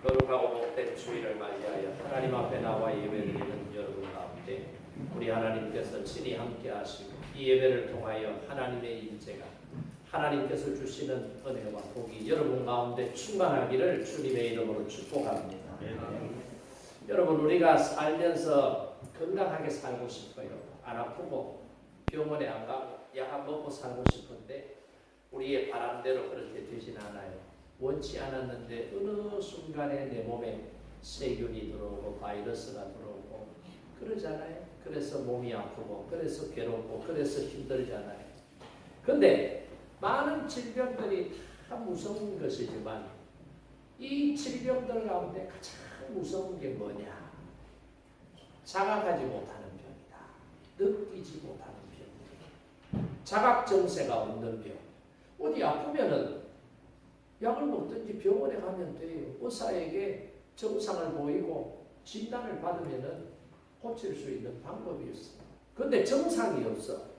거룩하고 복된 주일을 맞이하여 하나님 앞에 나와 예배드리는 여러분 가운데 우리 하나님께서 친히 함께 하시고 이 예배를 통하여 하나님의 임재가 하나님께서 주시는 은혜와 복이 여러분 가운데 충만하기를 주님의 이름으로 축복합니다. 여러분, 우리가 살면서 건강하게 살고 싶어요. 안 아프고 병원에 안 가고 약 안 먹고 살고 싶은데 우리의 바람대로 그렇게 되진 않아요. 원치 않았는데 어느 순간에 내 몸에 세균이 들어오고 바이러스가 들어오고 그러잖아요. 그래서 몸이 아프고 그래서 괴롭고 그래서 힘들잖아요. 근데 많은 질병들이 다 무서운 것이지만 이 질병들 가운데 가장 무서운 게 뭐냐? 자각하지 못하는 병이다. 느끼지 못하는 병이다. 자각정세가 없는 병. 어디 아프면은 약을 먹든지 병원에 가면 돼요. 의사에게 증상을 보이고 진단을 받으면은 고칠 수 있는 방법이 있어요. 근데 증상이 없어.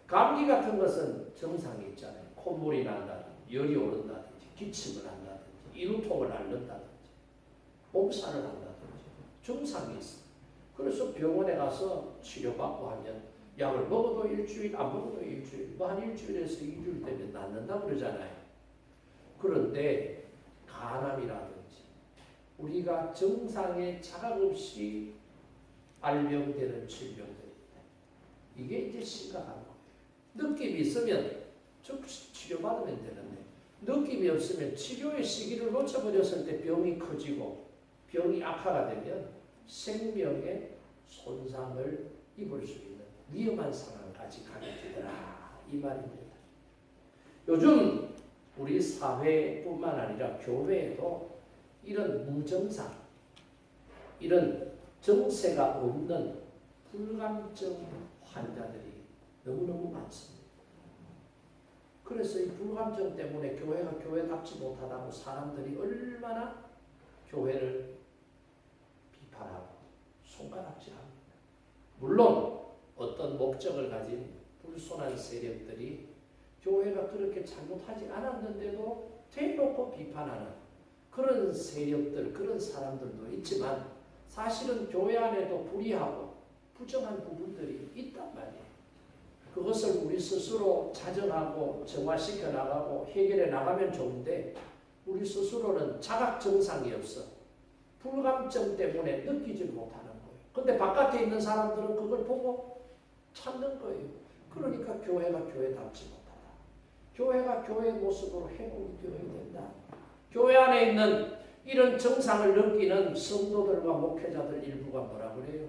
감기 같은 것은 증상이 있잖아요. 콧물이 난다든지, 열이 오른다든지, 기침을 한다든지, 인후통을 앓는다든지, 몸살을 한다든지, 증상이 있어. 그래서 병원에 가서 치료받고 하면 약을 먹어도 일주일, 안 먹어도 일주일, 뭐 한 일주일에서 2주일 되면 낫는다 그러잖아요. 그런데 간암이라든지 우리가 정상의 자각 없이 발병되는 질병들이 있다. 이게 이제 심각한 거예요. 느낌이 있으면 즉시 치료받으면 되는데 느낌이 없으면 치료의 시기를 놓쳐버렸을 때 병이 커지고 병이 악화가 되면 생명에 손상을 입을 수 있는 위험한 상황까지 가게 되더라 이 말입니다. 요즘 우리 사회뿐만 아니라 교회에도 이런 무증상, 이런 정세가 없는 불감증 환자들이 너무너무 많습니다. 그래서 이 불감증 때문에 교회가 교회답지 못하다고 사람들이 얼마나 교회를 비판하고 손가락질합니다. 물론 어떤 목적을 가진 불순한 세력들이 교회가 그렇게 잘못하지 않았는데도 대놓고 비판하는 그런 세력들, 그런 사람들도 있지만 사실은 교회 안에도 불의하고 부정한 부분들이 있단 말이에요. 그것을 우리 스스로 자정하고 정화시켜 나가고 해결해 나가면 좋은데 우리 스스로는 자각 정상이 없어. 불감증 때문에 느끼지 못하는 거예요. 근데 바깥에 있는 사람들은 그걸 보고 찾는 거예요. 그러니까 교회가 교회답지 못하다. 교회가 교회의 모습으로 회복이 되어야 된다. 교회 안에 있는 이런 정상을 느끼는 성도들과 목회자들 일부가 뭐라 그래요?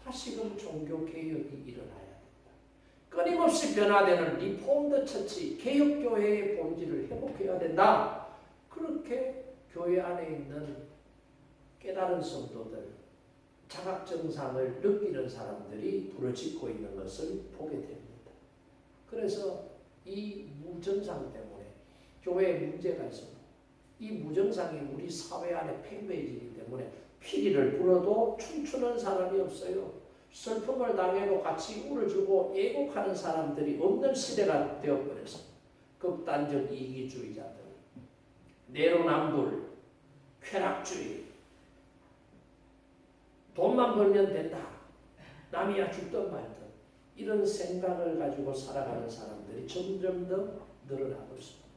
다시금 종교개혁이 일어나야 된다. 끊임없이 변화되는 리폼드 처치, 개혁교회의 본질을 회복해야 된다. 그렇게 교회 안에 있는 깨달은 성도들, 자각정상을 느끼는 사람들이 부르짖고 있는 것을 보게 됩니다. 그래서 이 무정상 때문에 교회에 문제가 있습니다. 이 무정상이 우리 사회 안에 팽배해지기 때문에 피리를 불어도 춤추는 사람이 없어요. 슬픔을 당해도 같이 울어주고 애곡하는 사람들이 없는 시대가 되어버렸습니다. 극단적 이기주의자들, 내로남불, 쾌락주의, 돈만 벌면 된다. 남이야 죽든 말든 이런 생각을 가지고 살아가는 사람들이 점점 더 늘어나고 있습니다.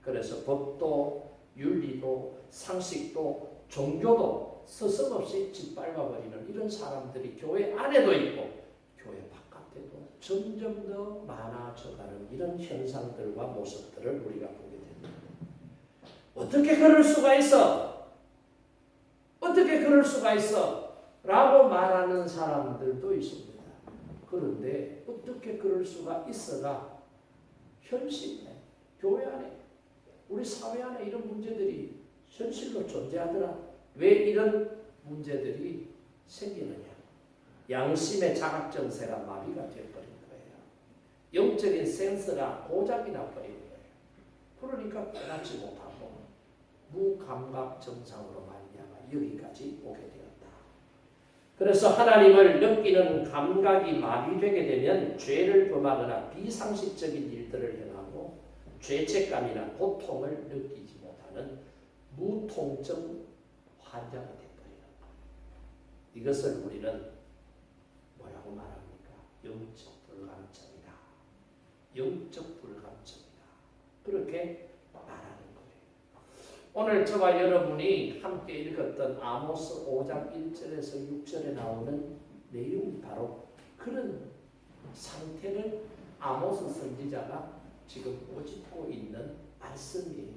그래서 법도 윤리도 상식도 종교도 서슴없이 짓밟아버리는 이런 사람들이 교회 안에도 있고 교회 바깥에도 점점 더 많아져가는 이런 현상들과 모습들을 우리가 보게 됩니다. 어떻게 그럴 수가 있어? 어떻게 그럴 수가 있어? 라고 말하는 사람들도 있습니다. 그런데 어떻게 그럴 수가 있어가 현실에 교회 안에 우리 사회 안에 이런 문제들이 현실로 존재하더라. 왜 이런 문제들이 생기느냐? 양심의 자각정세가 마비가 되어버린 거예요. 영적인 센서가 고장이 나버린 거예요. 그러니까 깨닫지 못하고 무감각정상으로 말미암아 여기까지 오게 되었다. 그래서 하나님을 느끼는 감각이 마비되게 되면 죄를 범하거나 비상식적인 일들을 행하고 죄책감이나 고통을 느끼지 못하는 무통증 환자가 되어버리는 거예요. 이것을 우리는 뭐라고 말합니까? 영적 불감증이다. 영적 불감증이다. 그렇게 말하는 거예요. 오늘 저와 여러분이 함께 읽었던 아모스 5장 1절에서 6절에 나오는 내용이 바로 그런 상태를 아모스 선지자가 지금 꼬집고 있는 말씀이에요.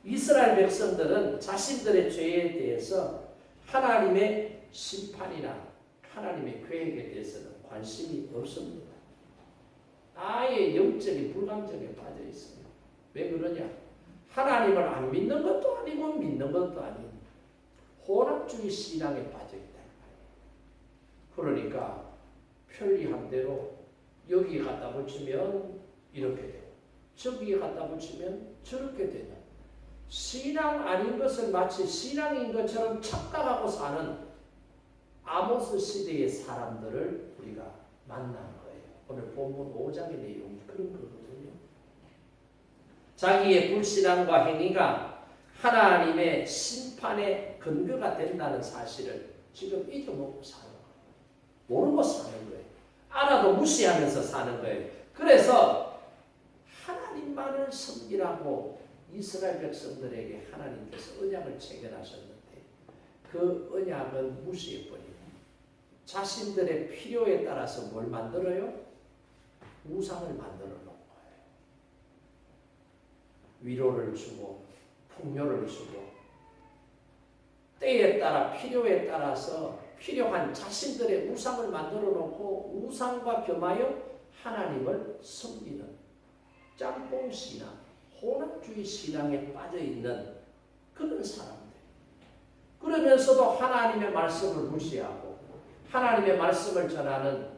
이스라엘 백성들은 자신들의 죄에 대해서 하나님의 심판이나 하나님의 계획에 대해서는 관심이 없습니다. 아예 영적인 불감증에 빠져 있어요. 왜 그러냐? 하나님을 안 믿는 것도 아니고 믿는 것도 아닌 혼합주의 신앙에 빠져 있다. 그러니까 편리한 대로 여기에 갖다 붙이면 이렇게 되고 저기에 갖다 붙이면 저렇게 되는 신앙 아닌 것을 마치 신앙인 것처럼 착각하고 사는 아모스 시대의 사람들을 우리가 만난 거예요. 오늘 본문 5장의 내용이 그런 거거든요. 자기의 불신앙과 행위가 하나님의 심판의 근거가 된다는 사실을 지금 잊어먹고 사는 거예요. 모르고 사는 거예요. 알아도 무시하면서 사는 거예요. 그래서 하나님만을 섬기라고 이스라엘 백성들에게 하나님께서 언약을 체결하셨는데 그 언약은 무시해버리고 자신들의 필요에 따라서 뭘 만들어요? 우상을 만들어 놓은 거예요. 위로를 주고 풍요를 주고 때에 따라 필요에 따라서 필요한 자신들의 우상을 만들어 놓고 우상과 겸하여 하나님을 섬기는 짬뽕 신앙, 혼합주의 신앙에 빠져 있는 그런 사람들. 그러면서도 하나님의 말씀을 무시하고 하나님의 말씀을 전하는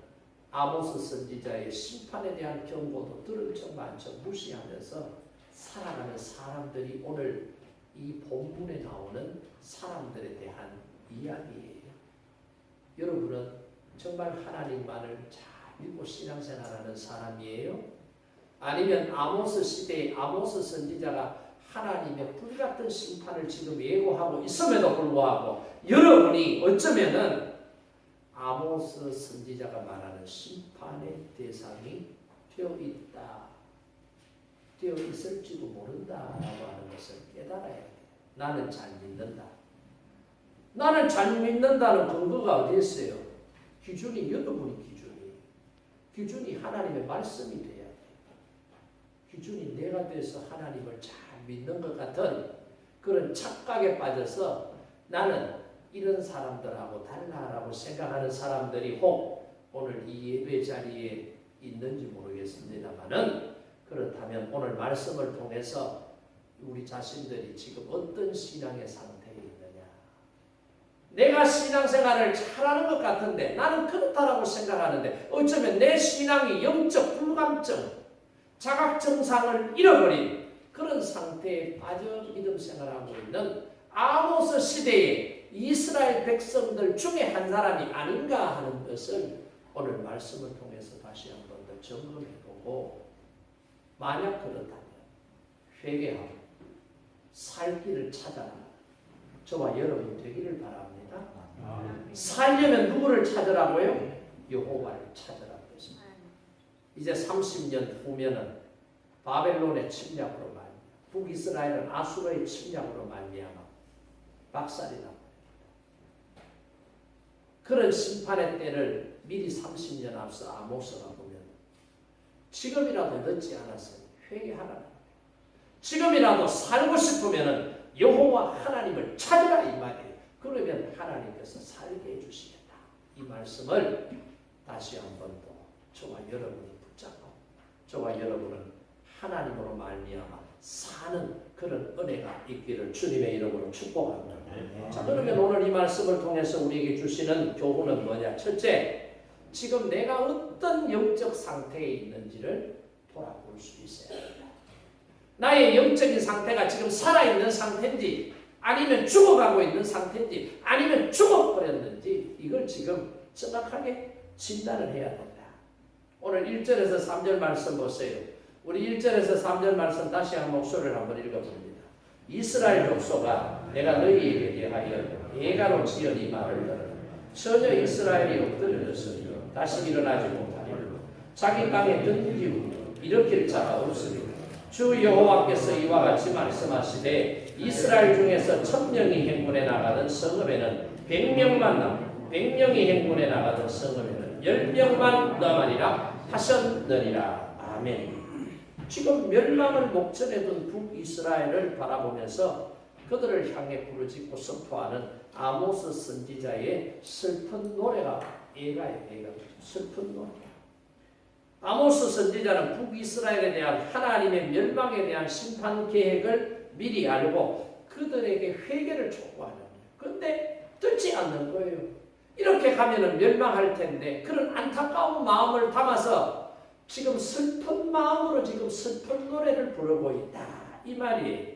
아모스 선지자의 심판에 대한 경고도 들을 척 만척 무시하면서 살아가는 사람들이 오늘 이 본문에 나오는 사람들에 대한 이야기예요. 여러분은 정말 하나님만을 잘 믿고 신앙생활하는 사람이에요? 아니면 아모스 시대의 아모스 선지자가 하나님의 불같은 심판을 지금 예고하고 있음에도 불구하고 여러분이 어쩌면은 아모스 선지자가 말하는 심판의 대상이 되어 있다, 되어 있을지도 모른다라고 하는 것을 깨달아야 돼요. 나는 잘 믿는다. 나는 잘 믿는다는 근거가 어디 있어요? 기준이 여러분이 기준이 하나님의 말씀이 돼야 돼요. 기준이 내가 돼서 하나님을 잘 믿는 것 같은 그런 착각에 빠져서 나는 이런 사람들하고 달라라고 생각하는 사람들이 혹 오늘 이 예배 자리에 있는지 모르겠습니다만은 그렇다면 오늘 말씀을 통해서 우리 자신들이 지금 어떤 신앙의 상태에 있느냐. 내가 신앙생활을 잘하는 것 같은데 나는 그렇다라고 생각하는데 어쩌면 내 신앙이 영적 불감증, 자각증상을 잃어버린 그런 상태에 빠져 믿음 생활하고 있는 아모스 시대의 이스라엘 백성들 중에 한 사람이 아닌가 하는 것을 오늘 말씀을 통해서 다시 한 번 더 점검해보고 만약 그렇다면 회개하고 살 길을 찾아라. 저와 여러분 되기를 바랍니다. 살려면 누구를 찾으라고요? 여호와를 찾으라고 했습니다. 이제 30년 후면은 바벨론의 침략으로 말미암아 북이스라엘은 아수르의 침략으로 말미암아 박살이 납니다. 그런 심판의 때를 미리 30년 앞서 아모스가 보면 지금이라도 늦지 않았어요. 회개하라. 지금이라도 살고 싶으면 여호와 하나님을 찾으라 이 말이에요. 그러면 하나님께서 살게 해주시겠다. 이 말씀을 다시 한 번 더 저와 여러분이 붙잡고 저와 여러분은 하나님으로 말미암아 사는 그런 은혜가 있기를 주님의 이름으로 축복합니다. 자, 그러면 오늘 이 말씀을 통해서 우리에게 주시는 교훈은 뭐냐? 첫째, 지금 내가 어떤 영적 상태에 있는지를 돌아볼 수 있어야 합니다. 나의 영적인 상태가 지금 살아있는 상태인지 아니면 죽어가고 있는 상태인지 아니면 죽어버렸는지 이걸 지금 정확하게 진단을 해야 된다. 오늘 1절에서 3절 말씀 보세요. 우리 1절에서 3절 말씀 다시 한 목소리를 한번 읽어봅니다. 이스라엘 족속아 내가 너희에게 대하여 예가로 지은 이 말을 들으라. 전혀 이스라엘이 엎드려졌으니 다시 일어나지 못하리라. 자기 땅에 던지고 일으킬 자가 없으리라. 주 여호와께서 이와 같이 말씀하시되 이스라엘 중에서 1000명이 행군에 나가던 성읍에는 100명만 남고 100명이 행군에 나가던 성읍에는 10명만 남으리라 하셨느니라. 아멘. 지금 멸망을 목전에 둔 북이스라엘을 바라보면서 그들을 향해 부르짖고 선포하는 아모스 선지자의 슬픈 노래가 애가예요. 슬픈 노래. 아모스 선지자는 북이스라엘에 대한 하나님의 멸망에 대한 심판 계획을 미리 알고 그들에게 회개를 촉구하는 거예요. 그런데 듣지 않는 거예요. 이렇게 가면은 멸망할 텐데 그런 안타까운 마음을 담아서 지금 슬픈 마음으로 지금 슬픈 노래를 부르고 있다. 이 말이에요.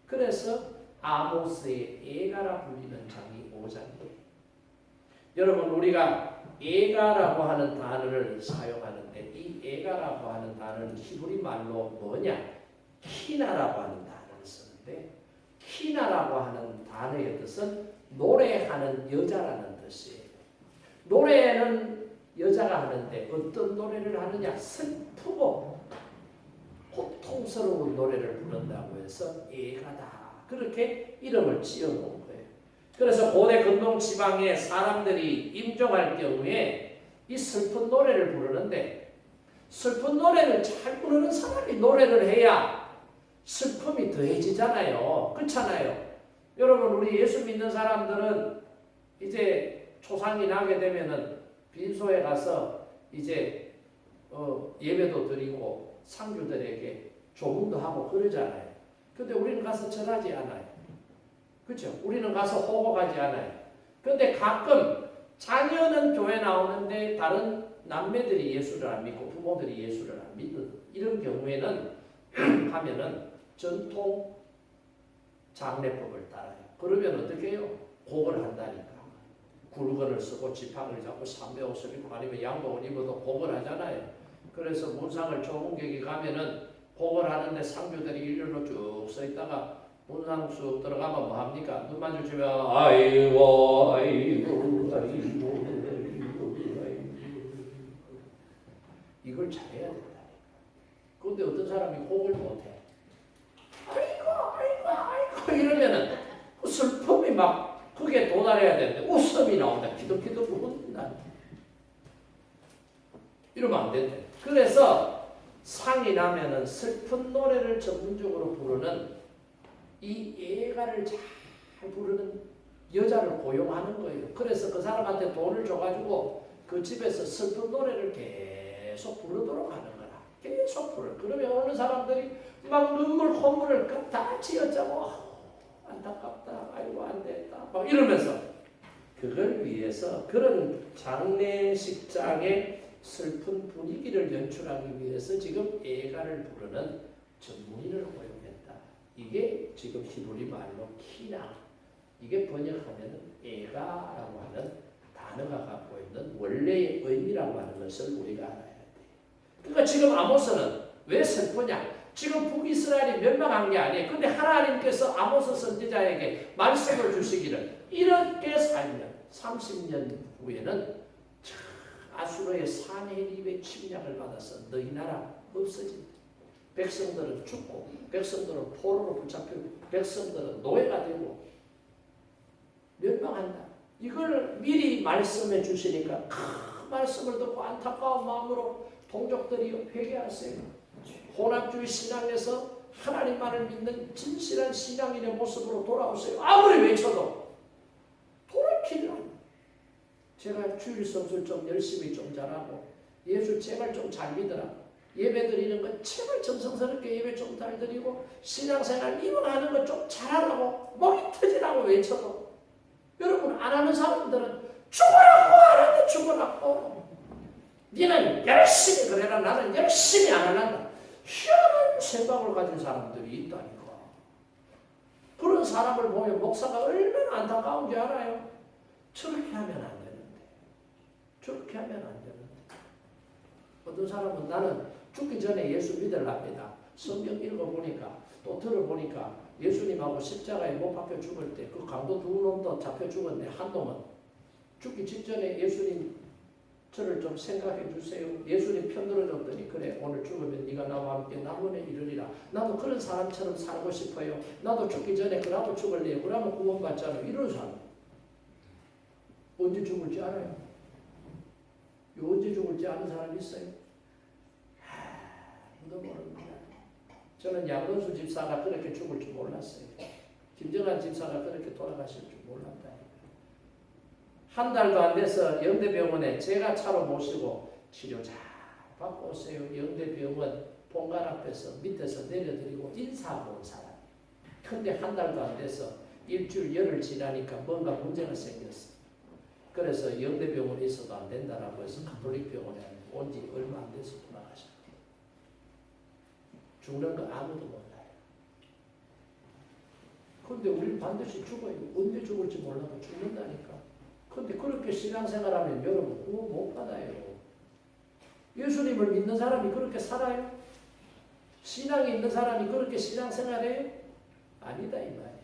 그래서 아모스의 애가라 불리는 장이 5장이에요. 여러분 우리가 애가라고 하는 단어를 사용하는데 이 애가라고 하는 단어는 히브리 말로 뭐냐? 키나라고 하는 단어를 쓰는데 키나라고 하는 단어의 뜻은 노래하는 여자라는 뜻이에요. 노래는 여자가 하는데 어떤 노래를 하느냐? 슬프고 고통스러운 노래를 부른다고 해서 애가다. 그렇게 이름을 지어놓은 거예요. 그래서 고대 근동 지방의 사람들이 임종할 경우에 이 슬픈 노래를 부르는데 슬픈 노래를 잘 부르는 사람이 노래를 해야 슬픔이 더해지잖아요. 그렇잖아요. 여러분 우리 예수 믿는 사람들은 이제 초상이 나게 되면은 빈소에 가서 이제 예배도 드리고 상주들에게 조문도 하고 그러잖아요. 근데 우리는 가서 절하지 않아요. 그렇죠? 우리는 가서 호곡하지 않아요. 근데 가끔 자녀는 교회 나오는데 다른 남매들이 예수를 안 믿고 부모들이 예수를 안 믿는 이런 경우에는 하면은 전통 장례법을 따라요. 그러면 어떻게 해요? 곡을 한다니까. 굵은을 쓰고 지팡이를 잡고 삼배옷을 입고 아니면 양복을 입어도 곡을 하잖아요. 그래서 문상을 조문객이 가면은 곡을 하는데 상주들이 일렬로 쭉 서 있다가 문상 쑥 들어가면 뭐 합니까? 눈 마주치면 아이고 아이고 아이고 아이고 이걸 잘해야 된다. 그런데 어떤 사람이 곡을 못해. 아이고 아이고 아이고 이러면은 슬픔이 막 그게 도달해야 되는데 웃음이 나온다. 기득기득 웃는다. 이러면 안 된다. 그래서 상이 나면은 슬픈 노래를 전문적으로 부르는 이 애가를 잘 부르는 여자를 고용하는 거예요. 그래서 그 사람한테 돈을 줘가지고 그 집에서 슬픈 노래를 계속 부르도록 하는 거라. 계속 부르. 그러면 어느 사람들이 막 눈물 콧물을 다 지었자고 안타깝다. 아이고 안 됐다. 막 이러면서 그걸 위해서 그런 장례식장에 슬픈 분위기를 연출하기 위해서 지금 애가를 부르는 전문인을 고용했다. 이게 지금 히브리 말로 키나. 이게 번역하면 애가라고 하는 단어가 갖고 있는 원래의 의미라고 하는 것을 우리가 알아야 돼. 그러니까 지금 아모스는 왜 슬프냐? 지금 북이스라엘이 멸망한 게 아니에요. 근데 하나님께서 아모스 선지자에게 말씀을 주시기를 이렇게 살면 30년 후에는 아수르의 사내립의 침략을 받아서 너희 나라 없어진다. 백성들은 죽고 백성들은 포로로 붙잡히고 백성들은 노예가 되고 멸망한다. 이걸 미리 말씀해 주시니까 그 말씀을 듣고 안타까운 마음으로 동족들이 회개하세요. 혼합주의 신앙에서 하나님만을 믿는 진실한 신앙인의 모습으로 돌아오세요. 아무리 외쳐도 돌이키지 않아요. 제가 주일 성수를 좀 열심히 좀 잘하고 예수 제발 좀 잘 믿으라. 예배 드리는 거 제발 정성스럽게 예배 좀 잘 드리고 신앙생활 이루어가는 거 좀 잘하라고 목이 터지라고 외쳐도 여러분 안 하는 사람들은 죽으라고 하는데 죽으라고 니는 열심히 그래라 나는 열심히 안 한다. 희한한 생각을 가진 사람들이 있다니까. 그런 사람을 보면 목사가 얼마나 안타까운지 알아요. 저렇게 하면 안 되는데 저렇게 하면 안 되는데 어떤 사람은 나는 죽기 전에 예수 믿으랍니다. 성경 읽어보니까 또 들어보니까 예수님하고 십자가에 못 박혀 죽을 때 그 강도 두 놈도 잡혀 죽었는데 한 놈은 죽기 직전에 예수님 저를 좀 생각해 주세요. 예수님 편들어줬더니 그래 오늘 죽으면 네가 나와 함께 남원에 이르리라. 나도 그런 사람처럼 살고 싶어요. 나도 죽기 전에 그러고 죽을래요. 그러면 구원받잖아요. 이런 사람 언제 죽을지 알아요? 언제 죽을지 아는 사람 있어요? 아무도 모릅니다. 저는 양건수 집사가 그렇게 죽을 줄 몰랐어요. 김정한 집사가 그렇게 돌아가실 줄 몰랐다. 한 달도 안 돼서 영대병원에 제가 차로 모시고 치료 잘 받고 오세요. 영대병원 본관 앞에서 밑에서 내려드리고 인사하고 온 사람. 근데 한 달도 안 돼서 일주일 열흘 지나니까 뭔가 문제가 생겼어. 그래서 영대병원에 있어도 안 된다라고 해서 가톨릭 병원에 온 지 얼마 안 돼서 돌아가셨어요. 죽는 거 아무도 몰라요. 근데 우리 반드시 죽어요. 언제 죽을지 몰라도 죽는다니까. 근데 그렇게 신앙생활하면 여러분 구원 못 받아요. 예수님을 믿는 사람이 그렇게 살아요? 신앙이 있는 사람이 그렇게 신앙생활해요? 아니다 이 말이에요.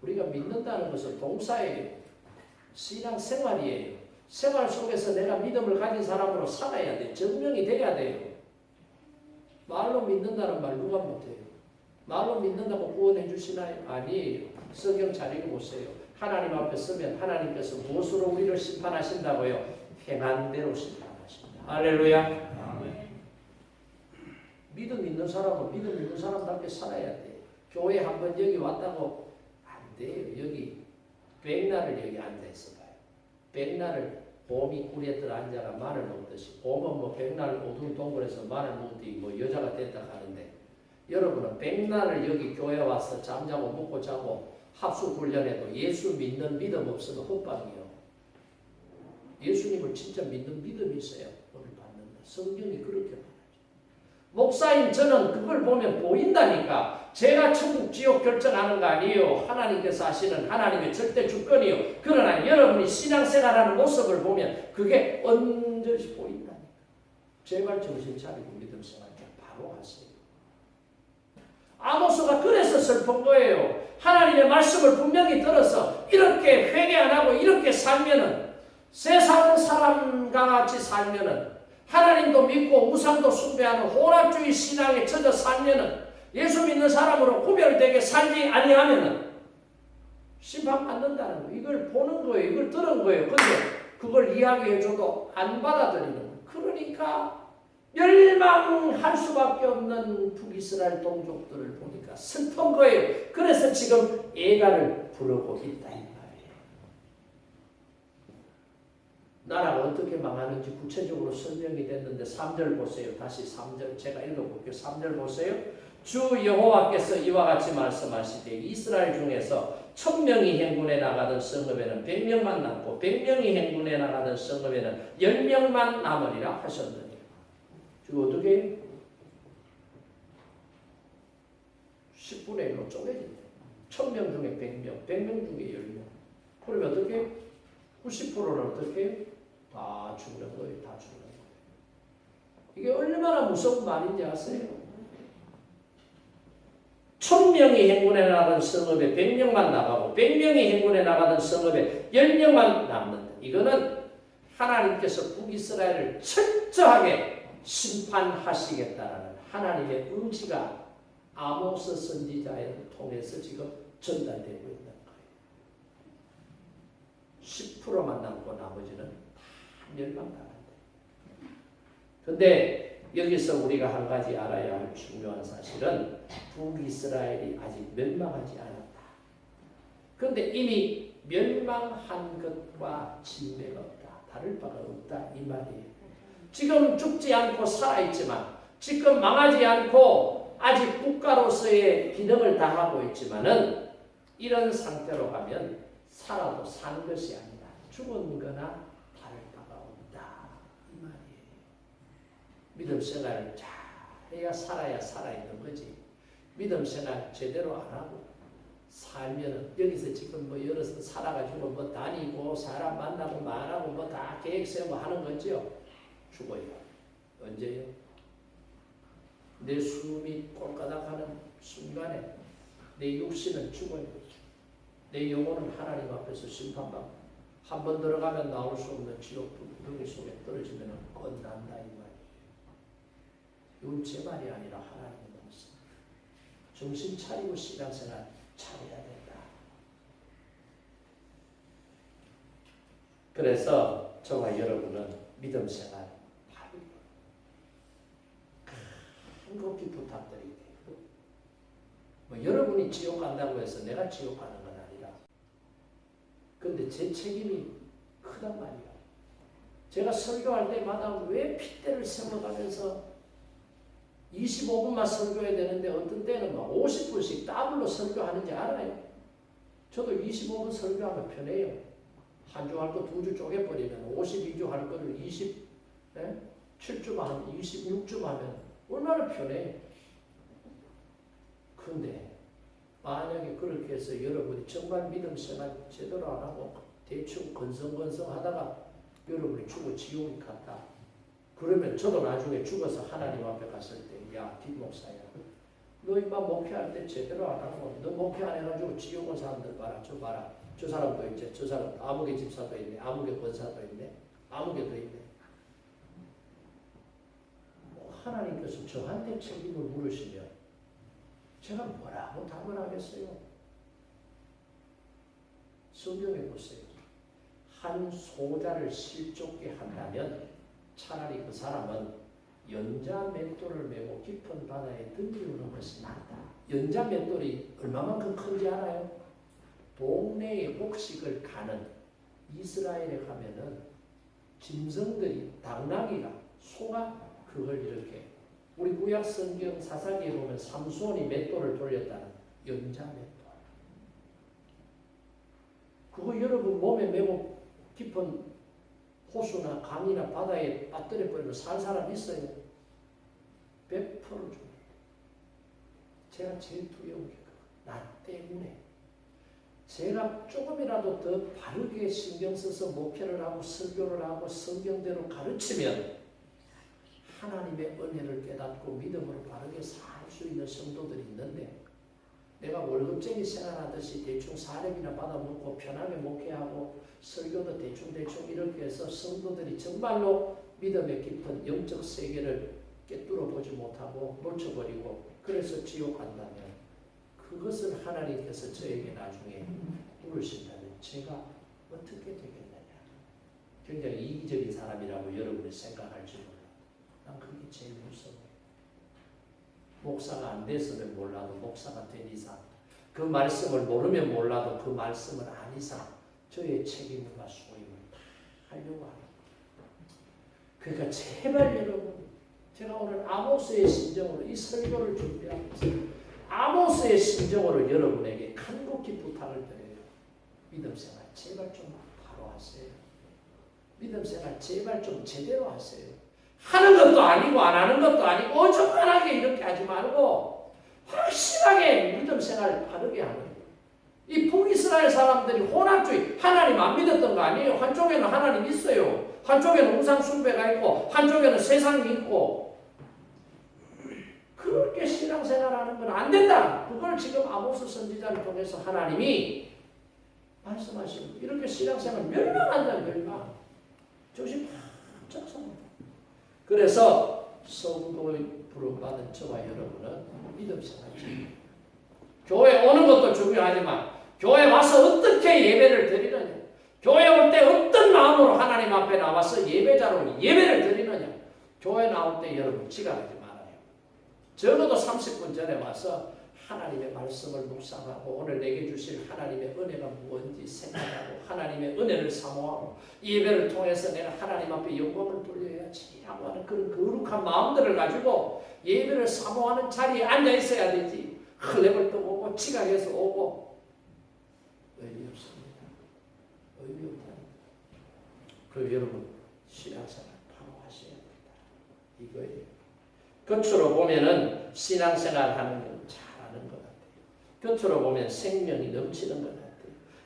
우리가 믿는다는 것은 동사예요. 신앙생활이에요. 생활 속에서 내가 믿음을 가진 사람으로 살아야 돼. 증명이 돼야 돼요. 말로 믿는다는 말 누가 못해요? 말로 믿는다고 구원해 주시나요? 아니에요. 성경 잘 읽어보세요. 하나님 앞에 서면 하나님께서 무엇으로 우리를 심판하신다고요? 행한 대로 심판하신다. 할렐루야. 아멘. 믿음 있는 사람은 믿음 있는 사람답게 살아야 돼. 교회 한번 여기 왔다고 안 돼요. 여기 백날을 여기 앉아있어 봐요. 백날을 곰이 꿀에 들어 앉아가 마늘 먹듯이 곰은 뭐 백날 어두운 동굴에서 마늘 먹듯이 뭐 여자가 됐다 하는데 여러분은 백날을 여기 교회 와서 잠자고 먹고 자고 합수 훈련해도 예수 믿는 믿음 없으면 헛방이요. 예수님을 진짜 믿는 믿음이 있어야 오늘 받는다. 성경이 그렇게 말하죠. 목사인 저는 그걸 보면 보인다니까. 제가 천국 지옥 결정하는 거 아니에요. 하나님께서 하시는 하나님의 절대 주권이요. 그러나 여러분이 신앙생활하는 모습을 보면 그게 언제시 보인다니까. 제발 정신 차리고 믿음 생활 바로 하세요. 아모스가 그래서 슬픈 거예요. 하나님의 말씀을 분명히 들어서 이렇게 회개 안 하고 이렇게 살면은 세상 사람과 같이 살면은 하나님도 믿고 우상도 숭배하는 혼합주의 신앙에 젖어 살면은 예수 믿는 사람으로 구별되게 살지 아니하면은 심판받는다는 거예요. 이걸 보는 거예요. 이걸 들은 거예요. 근데 그걸 이야기해줘도 안 받아들이는 거예요. 그러니까 멸망할 수밖에 없는 북이스라엘 동족들을 보니까 슬픈 거예요. 그래서 지금 애가를 부르고 있다 이 말이에요. 나라가 어떻게 망하는지 구체적으로 설명이 됐는데 3절 보세요. 다시 3절 제가 읽어볼게요. 3절 보세요. 주 여호와께서 이와 같이 말씀하시되 이스라엘 중에서 1000명이 행군에 나가던 성읍에는 100명만 남고 100명이 행군에 나가던 성읍에는 10명만 남으리라 하셨느니라. 지금 어떻게 해요? 10분의 1로 쪼개진대. 1000명 중에 100명, 100명 중에 10명. 그러면 어떻게 해요? 90%는 어떻게 해요? 다 죽는 거예요. 다 죽는 거예요. 이게 얼마나 무서운 말인지 아세요? 1000명이 행군에 나가던 성읍에 100명만 나가고 100명이 행군에 나가던 성읍에 10명만 남는다. 이거는 하나님께서 북이스라엘을 철저하게 심판하시겠다라는 하나님의 의지가 아모스 선지자를 통해서 지금 전달되고 있는 거예요. 10%만 남고 나머지는 다 멸망당한다. 그런데 여기서 우리가 한 가지 알아야 할 중요한 사실은 북이스라엘이 아직 멸망하지 않았다. 그런데 이미 멸망한 것과 진배가 없다. 다를 바가 없다. 이 말이에요. 지금 죽지 않고 살아있지만 지금 망하지 않고 아직 국가로서의 기능을 다하고 있지만은 이런 상태로 가면 살아도 사는 것이 아니라 죽은 거나 다를 바가 없다. 이 말이에요. 믿음 생활을 잘 해야 살아야 살아있는 거지. 믿음 생활 제대로 안 하고 살면은 여기서 지금 뭐 여기서 살아가지고 뭐 다니고 사람 만나고 말하고 뭐 다 계획 세우고 하는 거죠. 죽어요. 언제요? 내 숨이 꼴까닥하는 순간에 내 육신은 죽어요. 내 영혼은 하나님 앞에서 심판받고 한 번 들어가면 나올 수 없는 지옥 불덩이 속에 떨어지면 끝난다 이 말이에요. 이건 제 말이 아니라 하나님의 말씀. 정신 차리고 신앙생활 잘해야 된다. 그래서 저와 여러분은 믿음 생활 한곡히 부탁드리게. 뭐 여러분이 지옥 간다고 해서 내가 지옥 가는 건 아니라. 근데 제 책임이 크단 말이야. 제가 설교할 때마다 왜 핏대를 세워가면서 25분만 설교해야 되는데 어떤 때는 막 50분씩 더블로 설교하는지 알아요? 저도 25분 설교하면 편해요. 한 주 할 거 2주 쪼개버리면 52주 할 거를 27주 하면 26주 하면 얼마나 편해. 근데 만약에 그렇게 해서 여러분이 정말 믿음 생활 제대로 안 하고 대충 건성건성 하다가 여러분이 죽어 지옥에 갔다. 그러면 저도 나중에 죽어서 하나님 앞에 갔을 때 야, 김목사야, 너 임마 목회할 때 제대로 안 하고 너 목회 안 해가지고 지옥 온 사람들 봐라. 저 봐라. 저 사람도 있지. 저 사람 아무개 집사도 있네. 아무개 권사도 있네. 아무개도 있네. 하나님께서 저한테 책임을 물으시면 제가 뭐라고 답을 하겠어요? 성경에 보세요. 한 소자를 실족게 한다면 차라리 그 사람은 연자 맷돌을 메고 깊은 바다에 던지우는 것이 낫다. 연자 맷돌이 얼마만큼 큰지 알아요? 동네의 곡식을 가는 이스라엘에 가면은 짐승들이 당나귀가 소가 그걸 이렇게 우리 구약 성경 사사기에 보면 삼손이 맷돌을 돌렸다는 연자 맷돌. 그거 여러분 몸에 메고 깊은 호수나 강이나 바다에 빠뜨려 버리면 살 사람 있어요? 100% 죽어요. 제가 제일 두려운 게 나 때문에 제가 조금이라도 더 바르게 신경 써서 목회를 하고 설교를 하고 성경대로 가르치면 하나님의 은혜를 깨닫고 믿음으로 바르게 살 수 있는 성도들이 있는데 내가 월급쟁이 생활하듯이 대충 사례비나 받아먹고 편하게 목회하고 설교도 대충 이렇게 해서 성도들이 정말로 믿음의 깊은 영적 세계를 깨뚫어 보지 못하고 놓쳐버리고 그래서 지옥 간다면 그것을 하나님께서 저에게 나중에 물으신다면 제가 어떻게 되겠느냐. 굉장히 이기적인 사람이라고 여러분이 생각할지 몰라. 난 그게 제일 무서워요. 목사가 안 됐으면 몰라도 목사가 된 이상 그 말씀을 모르면 몰라도 그 말씀을 안 이상 저의 책임과 소임을 다 하려고 합니다. 그러니까 제발 여러분 제가 오늘 아모스의 심정으로 이 설교를 준비하고 있어요. 아모스의 심정으로 여러분에게 간곡히 부탁을 드려요. 믿음 생활 제발 좀 바로 하세요. 믿음 생활 제발 좀 제대로 하세요. 하는 것도 아니고 안 하는 것도 아니고 어중간하게 이렇게 하지 말고 확실하게 믿음 생활을 바르게 하는 거예요. 이 북이스라엘 사람들이 혼합주의 하나님 안 믿었던 거 아니에요. 한쪽에는 하나님 있어요. 한쪽에는 우상 숭배가 있고 한쪽에는 세상이 있고 그렇게 신앙생활하는 건 안 된다. 그걸 지금 아모스 선지자를 통해서 하나님이 말씀하시는 거예요. 이렇게 신앙생활 멸망한다. 멸망. 조심 바짝 섭니다. 그래서 성도의 부름받은 저와 여러분은 믿음 생활이에요. 교회 오는 것도 중요하지만 교회 와서 어떻게 예배를 드리느냐, 교회 올 때 어떤 마음으로 하나님 앞에 나와서 예배자로 예배를 드리느냐. 교회 나올 때 여러분 지각하지 말아요. 적어도 30분 전에 와서 하나님의 말씀을 묵상하고 오늘 내게 주실 하나님의 은혜가 무엇인지 생각하고 하나님의 은혜를 사모하고 이 예배를 통해서 내가 하나님 앞에 영광을 돌려야지 라고 하는 그런 거룩한 마음들을 가지고 예배를 사모하는 자리에 앉아 있어야 되지. 흘레벌떡 오고 지각해서 오고 의미 없습니다. 의미 없다. 그리고 여러분 신앙생활 바로 하셔야 된다. 이거예요. 겉으로 보면은 신앙생활 하는 건 잘하는 것 같아요. 겉으로 보면 생명이 넘치는 것 같아요.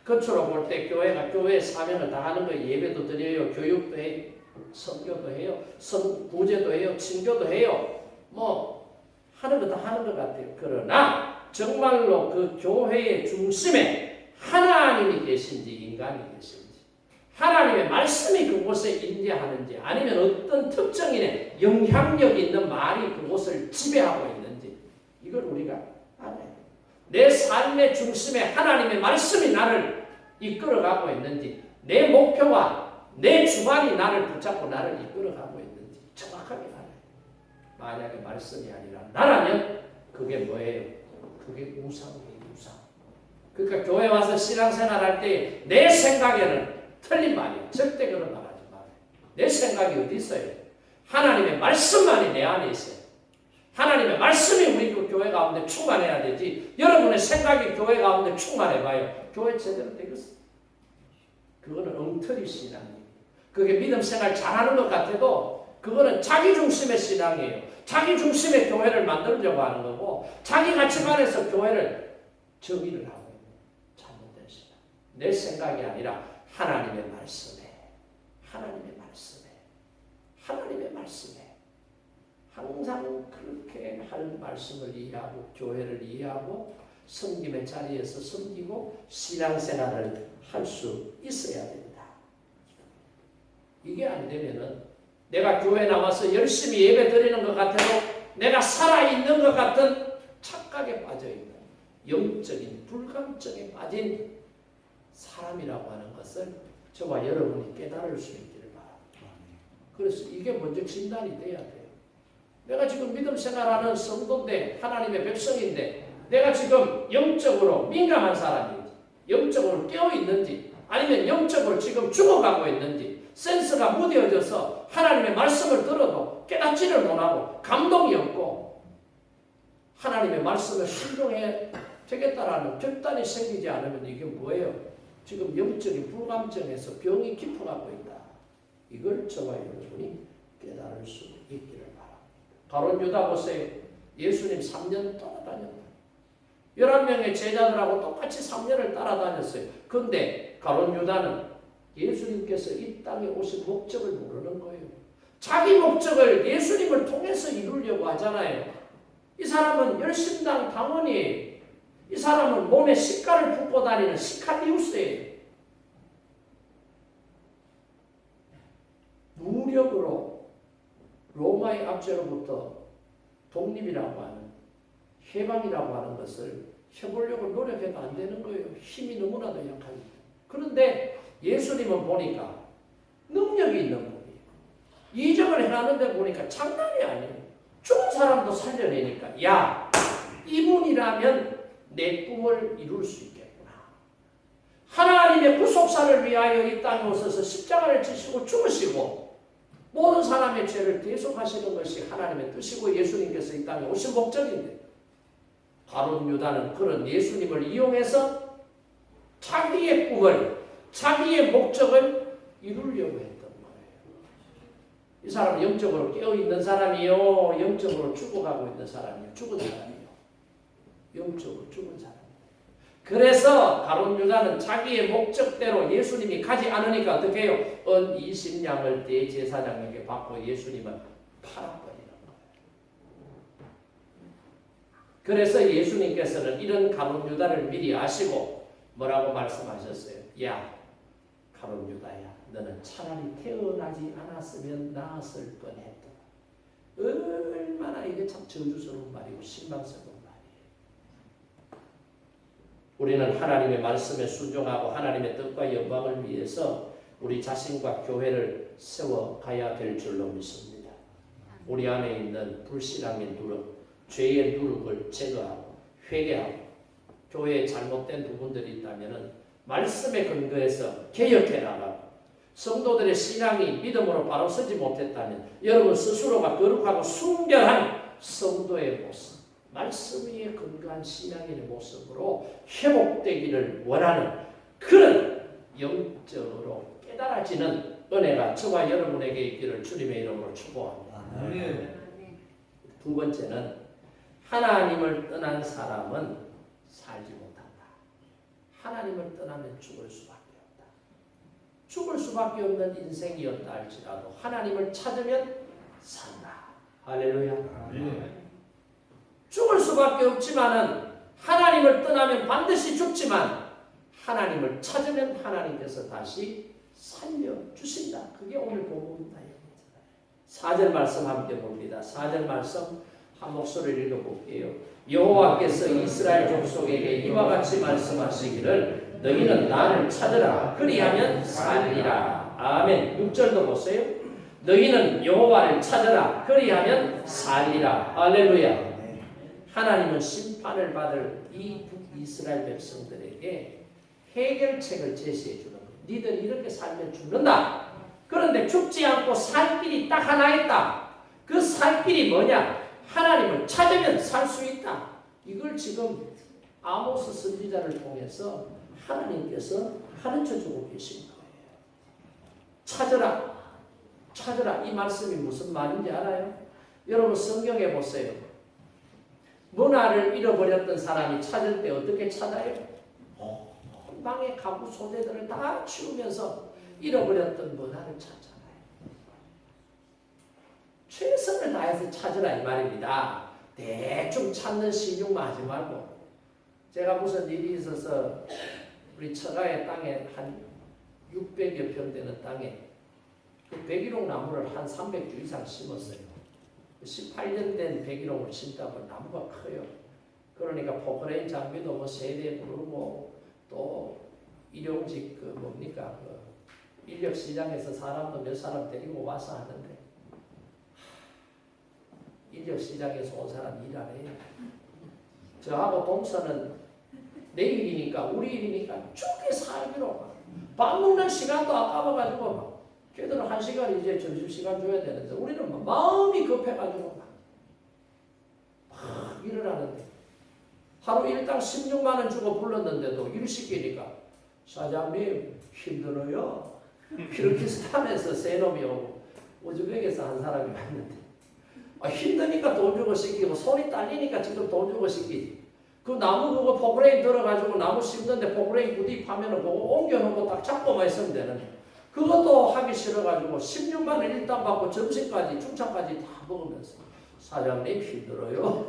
겉으로 볼 때 교회가 교회의 사명을 다하는 거예요. 예배도 드려요. 교육도 해요. 선교도 해요. 구제도 해요. 친교도 해요. 뭐 하는 것 다 하는 것 같아요. 그러나 정말로 그 교회의 중심에 하나님이 계신지 인간이 계신지, 하나님의 말씀이 그곳에 임재하는지, 아니면 어떤 특정인의 영향력 있는 말이 그곳을 지배하고 있는지, 이걸 우리가 알아야 돼요. 내 삶의 중심에 하나님의 말씀이 나를 이끌어가고 있는지, 내 목표와 내 주관이 나를 붙잡고 나를 이끌어가고 있는지 정확하게 알아야 돼요. 만약에 말씀이 아니라 나라면 그게 뭐예요? 그게 우상이에요. 우상. 그러니까 교회 와서 신앙생활 할 때 내 생각에는 틀린 말이에요. 절대 그런 말 하지 마세요. 내 생각이 어디 있어요? 하나님의 말씀만이 내 안에 있어요. 하나님의 말씀이 우리 교회 가운데 충만해야 되지, 여러분의 생각이 교회 가운데 충만해봐요. 교회 제대로 되겠어요? 그거는 엉터리 신앙이에요. 그게 믿음 생활 잘하는 것 같아도 그거는 자기 중심의 신앙이에요. 자기 중심의 교회를 만들려고 하는 거고, 자기 가치관에서 교회를 정의를 하고 있는 잘못된 신앙. 내 생각이 아니라 하나님의 말씀에, 하나님의 말씀에, 하나님의 말씀에 항상 그렇게 할 말씀을 이해하고 교회를 이해하고 섬김의 자리에서 섬기고 신앙생활을 할 수 있어야 됩니다. 이게 안 되면은 내가 교회 나와서 열심히 예배 드리는 것 같아도 내가 살아있는 것 같은 착각에 빠져있는 영적인 불감증에 빠진 사람이라고 하는 것을 저와 여러분이 깨달을 수 있기를 바랍니다. 그래서 이게 먼저 진단이 돼야 돼요. 내가 지금 믿음 생활하는 성도인데, 하나님의 백성인데, 내가 지금 영적으로 민감한 사람인지, 영적으로 깨어있는지, 아니면 영적으로 지금 죽어가고 있는지, 센스가 무뎌져서 하나님의 말씀을 들어도 깨닫지를 못하고 감동이 없고 하나님의 말씀에 순종해 되겠다라는 결단이 생기지 않으면 이게 뭐예요? 지금 영적인 불감증에서 병이 깊어가고 있다. 이걸 저와 여러분이 깨달을 수 있기를 바랍니다. 가룟 유다 보세요. 예수님 3년 따라다녔다. 11명의 제자들하고 똑같이 3년을 따라다녔어요. 그런데 가룟 유다는 예수님께서 이 땅에 오신 목적을 모르는 거예요. 자기 목적을 예수님을 통해서 이루려고 하잖아요. 이 사람은 열심당 당원이에요. 이 사람은 몸에 식가를 붓고 다니는 시칼리우스예요. 무력으로 로마의 압제로부터 독립이라고 하는, 해방이라고 하는 것을 해보려고 노력해도 안 되는 거예요. 힘이 너무나도 약합니다. 그런데 예수님은 보니까 능력이 있는 분이에요. 이적을 해놨는데 보니까 장난이 아니에요. 죽은 사람도 살려내니까, 야, 이분이라면 내 꿈을 이룰 수 있겠구나. 하나님의 구속사를 위하여 이 땅에 오셔서 십자가를 지시고 죽으시고 모든 사람의 죄를 대속하시는 것이 하나님의 뜻이고 예수님께서 이 땅에 오신 목적인데, 가룟 유다는 그런 예수님을 이용해서 자기의 꿈을, 자기의 목적을 이루려고 했던 거예요. 이 사람은 영적으로 깨어있는 사람이요, 영적으로 죽어가고 있는 사람이요, 죽은 사람이요. 영적으로 죽은 사람이에요. 그래서 가룟 유다는 자기의 목적대로 예수님이 가지 않으니까 어떻게 해요? 은 20냥을 대제사장에게 받고 예수님은 팔아버리는 거예요. 그래서 예수님께서는 이런 가룟 유다를 미리 아시고 뭐라고 말씀하셨어요? 야, 가룟 유다야, 너는 차라리 태어나지 않았으면 나았을 뻔했다. 얼마나 이게 참 저주스러운 말이고 실망스러운 말이에요. 우리는 하나님의 말씀에 순종하고 하나님의 뜻과 영광을 위해서 우리 자신과 교회를 세워가야 될 줄로 믿습니다. 우리 안에 있는 불신앙의 누룩, 죄의 누룩을 제거하고 회개하고 교회에 잘못된 부분들이 있다면 말씀에 근거해서 개혁해 나가고, 성도들의 신앙이 믿음으로 바로 서지 못했다면 여러분 스스로가 거룩하고 순결한 성도의 모습, 말씀 위에 근거한 신앙인의 모습으로 회복되기를 원하는 그런 영적으로 깨달아지는 은혜가 저와 여러분에게 있기를 주님의 이름으로 축복합니다. 두 번째는 하나님을 떠난 사람은 살지 못한다. 하나님을 떠나면 죽을 수밖에 없다. 죽을 수밖에 없는 인생이었다 할지라도 하나님을 찾으면 산다. 할렐루야. 죽을 수밖에 없지만은 하나님을 떠나면 반드시 죽지만 하나님을 찾으면 하나님께서 다시 살려주신다. 그게 오늘 본문입니다. 4절 말씀 함께 봅니다. 4절 말씀 한 목소리를 읽어볼게요. 여호와께서 이스라엘 족속에게 이와 같이 말씀하시기를 너희는 나를 찾으라 그리하면 살리라. 아멘. 6절도 보세요. 너희는 여호와를 찾으라 그리하면 살리라. 할렐루야. 하나님은 심판을 받을 이 이스라엘 백성들에게 해결책을 제시해 주는 거예요. 니들 이렇게 살면 죽는다. 그런데 죽지 않고 살 길이 딱 하나 있다. 그 살 길이 뭐냐? 하나님을 찾으면 살 수 있다. 이걸 지금 아모스 선지자를 통해서 하나님께서 가르쳐주고 계신 거예요. 찾으라. 찾으라. 이 말씀이 무슨 말인지 알아요? 여러분 성경에 보세요. 문화를 잃어버렸던 사람이 찾을 때 어떻게 찾아요? 방의 가구 소재들을 다 치우면서 잃어버렸던 문화를 찾잖아요. 최선을 다해서 찾으라 이 말입니다. 대충 찾는 신용만 하지 말고. 제가 무슨 일이 있어서 우리 처가의 땅에 한 600여 평 되는 땅에 그 백일홍 나무를 한 300주 이상 심었어요. 18년 된 백일홍을 심다 보면 나무가 커요. 그러니까 포크레인 장비도 뭐 세대 부르고 또 일용직 그 뭡니까 그 인력 시장에서 사람도 몇 사람 데리고 와서 하는데 인력 시장에서 온 사람 일하래요. 저하고 동서는 내 일이니까 우리 일이니까 쭉게 살기로 밥 먹는 시간도 아까워가지고 막 걔들은 1시간 이제 점심시간 줘야 되는데 우리는 막 마음이 급해가지고 막 일을 하는데 하루 일당 16만 원 주고 불렀는데도 일 시키니까 사장님 힘들어요. 이렇게 스탄에서 세 놈이 오고 우즈벡에서 한 사람이 왔는데 힘드니까 돈 주고 시키고 손이 딸리니까 지금 돈 주고 시키지. 그 나무 그거 포크레인 들어가지고 나무 심는데 포크레인 구입하면은 그거 옮겨놓고 딱 잡고만 있으면 되는데 그것도 하기 싫어가지고 16만 원 일당 받고 점심까지 중차까지 다 먹으면서 사장님 힘들어요.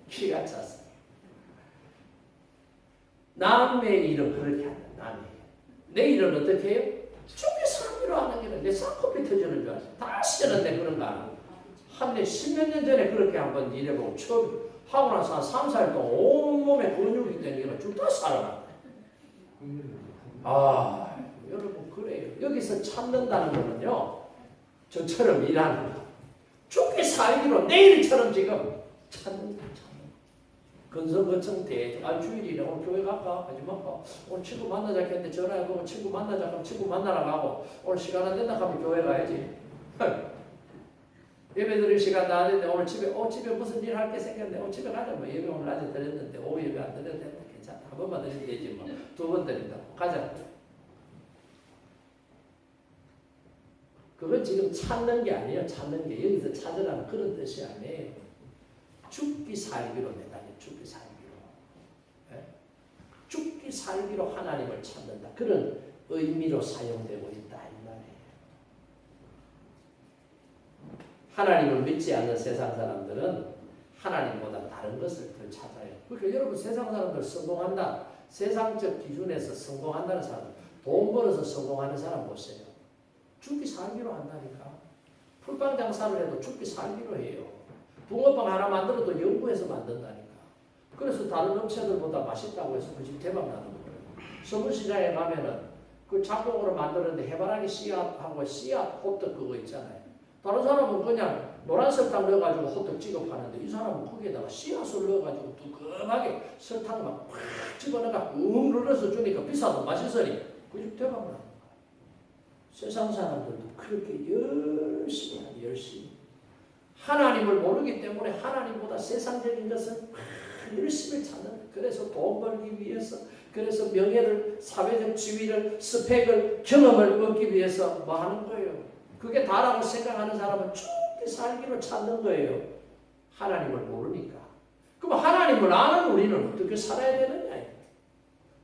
기가 찼어요. 남의 일은 그렇게 한다. 남의 일. 내 일은 어떻게 해요? 죽게 살기로 하는 길은 내 쌍꺼풀 터지는 줄 알았어. 다시는 내 그런 거 안 하고. 한데 10몇 년 전에 그렇게 한번 일해보고 처음 하고 나서 한 3, 4일 동안 온몸에 근육이 되니까 죽다 살아났다. 여러분 그래요. 여기서 찾는다는 거는요. 저처럼 일하는 거. 죽게 살기로 내일처럼 지금 찾는 거. 근성거청 주일이네. 오늘 교회 갈까? 하지 말까? 오늘 친구 만나자 했는데 전화해보고 친구 만나자 하면 친구 만나러 가고 오늘 시간 안 된다 하면 교회 가야지. 예배 드릴 시간 다 안 됐는데 오늘 집에 무슨 일 할 게 생겼는데 집에 가자. 뭐 예배 오늘 낮에 드렸는데 오후 예배 안 드려도 된다. 괜찮다. 한 번만 드리면 되지 뭐. 2번 드린다. 가자. 그건 지금 찾는 게 아니에요. 찾는 게 여기서 찾으라는 그런 뜻이 아니에요. 죽기 살기로 매달려. 죽기 살기로. 네? 죽기 살기로 하나님을 찾는다. 그런 의미로 사용되고 있다 이 말이에요. 하나님을 믿지 않는 세상 사람들은 하나님보다 다른 것을 더 찾아요. 그러니까 여러분 세상 사람들 성공한다. 세상적 기준에서 성공한다는 사람, 돈 벌어서 성공하는 사람 보세요. 죽기 살기로 한다니까. 풀빵 장사를 해도 죽기 살기로 해요. 붕어빵 하나 만들어도 연구해서 만든다니까. 그래서 다른 업체들보다 맛있다고 해서 그 집 대박 나는 거예요. 서울시장에 가면은 그 작곡으로 만들었는데 해바라기 씨앗하고 씨앗 호떡 그거 있잖아요. 다른 사람은 그냥 노란 설탕 넣어가지고 호떡 찍어 파는데 이 사람은 거기에다가 씨앗을 넣어가지고 두툼하게 설탕 막 팍 집어넣어가 눌러서 주니까 비싸도 맛있으니 그 집 대박 나는 거예요. 세상 사람들도 그렇게 열심히 하니 열심히. 하나님을 모르기 때문에 하나님보다 세상적인 것을 열심히 찾는. 그래서 돈 벌기 위해서, 그래서 명예를, 사회적 지위를, 스펙을, 경험을 얻기 위해서 뭐 하는 거예요. 그게 다라고 생각하는 사람은 죽게 살기로 찾는 거예요. 하나님을 모르니까. 그럼 하나님을 아는 우리는 어떻게 살아야 되느냐.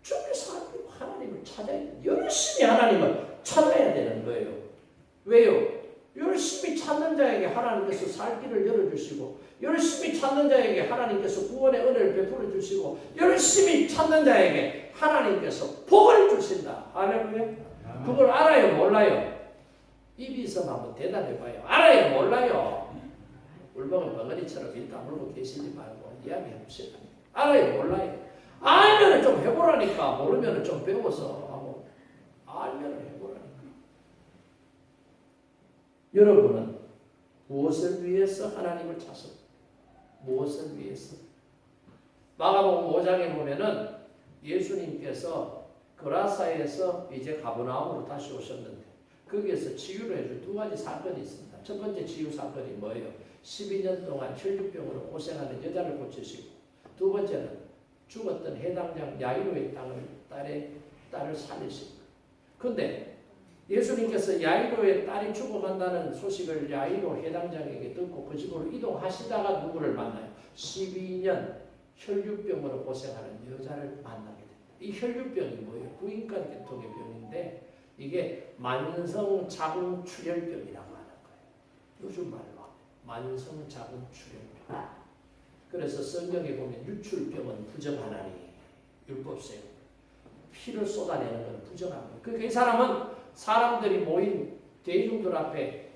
죽게 살기로 하나님을 찾아야 돼. 열심히 하나님을 찾아야 되는 거예요. 왜요? 열심히 찾는 자에게 하나님께서 살 길을 열어주시고 열심히 찾는 자에게 하나님께서 구원의 은혜를 베풀어 주시고 열심히 찾는 자에게 하나님께서 복을 주신다. 할렐루야. 그걸 알아요, 몰라요? 입이 있으면 한번 대답해봐요. 알아요, 몰라요? 울먹은 벙어리처럼 입 다물고 계시지 말고 이야기해보세요. 알아요, 몰라요? 알면 좀 해보라니까. 모르면 좀 배워서 하고 알면 해보라니까. 여러분은 무엇을 위해서 하나님을 찾습니까? 무엇을 위해서? 마가복음 5장에 보면은 예수님께서 그라사에서 이제 가버나움으로 다시 오셨는데 거기에서 치유를 해줄 두 가지 사건이 있습니다. 첫 번째 치유 사건이 뭐예요? 12년 동안 혈류병으로 고생하는 여자를 고치시고 두 번째는 죽었던 해당장 야이로의 딸을 살리시고 그런데 예수님께서 야이로의 딸이 죽어간다는 소식을 야이로 해당장에게 듣고 그 집으로 이동하시다가 누구를 만나요? 12년 혈류병으로 고생하는 여자를 만나게 됩니다. 이 혈류병이 뭐예요? 부인간 계통의 병인데 이게 만성자궁출혈병이라고 하는 거예요. 요즘 말로 만성자궁출혈병. 그래서 성경에 보면 유출병은 부정하나니 율법세요. 피를 쏟아내는 건 부정한 거예요. 그러니까 이 사람은 사람들이 모인 대중들 앞에